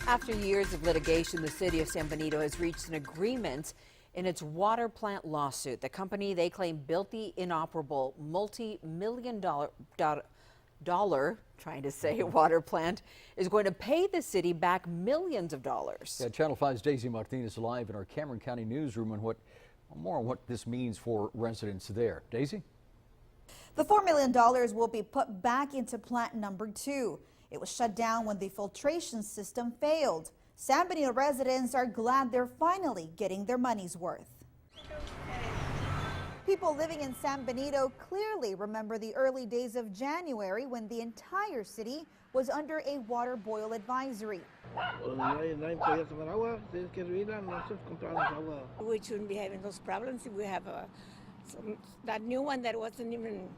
After years of litigation, the city of San Benito has reached an agreement in its water plant lawsuit. The company they claim built the inoperable multi-million dollar water plant is going to pay the city back millions of dollars. Yeah, Channel 5's Daisy Martinez live in our Cameron County newsroom on more on what this means for residents there. Daisy? The $4 million will be put back into plant number 2. It was shut down when the filtration system failed. San Benito residents are glad they're finally getting their money's worth. People living in San Benito clearly remember the early days of January when the entire city was under a water boil advisory. We shouldn't be having those problems if we have that new one that wasn't even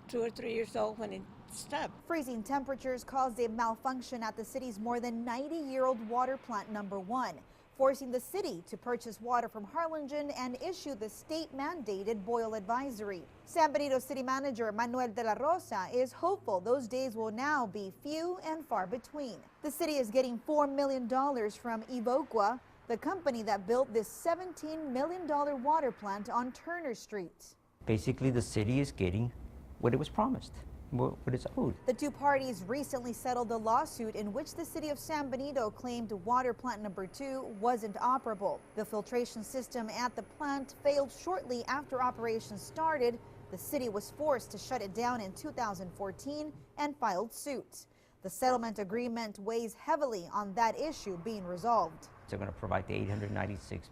2 or 3 years old when it stopped. Freezing temperatures caused a malfunction at the city's more than 90-year-old water plant number 1, forcing the city to purchase water from Harlingen and issue the state-mandated boil advisory. San Benito City Manager Manuel de la Rosa is hopeful those days will now be few and far between. The city is getting $4 million from Evoqua, the company that built this $17 million water plant on Turner Street. Basically, the city is getting what it was promised, what it's owed. The two parties recently settled a lawsuit in which the city of San Benito claimed water plant number 2 wasn't operable. The filtration system at the plant failed shortly after operations started. The city was forced to shut it down in 2014 and filed suit. The settlement agreement weighs heavily on that issue being resolved. They're going to provide the 896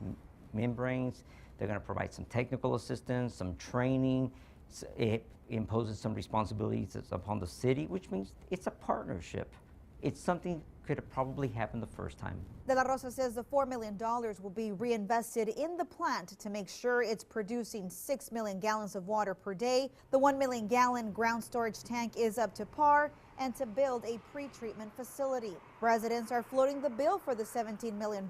membranes. They're going to provide some technical assistance, some training. It imposes some responsibilities upon the city, which means it's a partnership. It's something could have probably happened the first time. De la Rosa says the $4 million will be reinvested in the plant to make sure it's producing 6 million gallons of water per day. The 1 million gallon ground storage tank is up to par, and to build a pre-treatment facility. Residents are floating the bill for the $17 million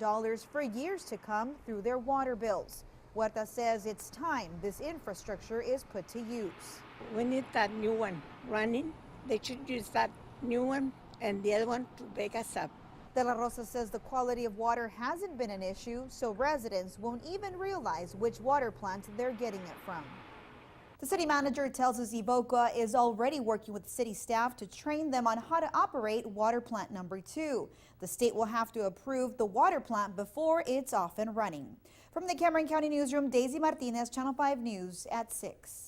for years to come through their water bills. Huerta says it's time this infrastructure is put to use. We need that new one running. They should use that new one and the other one to back us up. De la Rosa says the quality of water hasn't been an issue, so residents won't even realize which water plant they're getting it from. The city manager tells us Evoqua is already working with city staff to train them on how to operate water plant number 2. The state will have to approve the water plant before it's off and running. From the Cameron County Newsroom, Daisy Martinez, Channel 5 News at 6.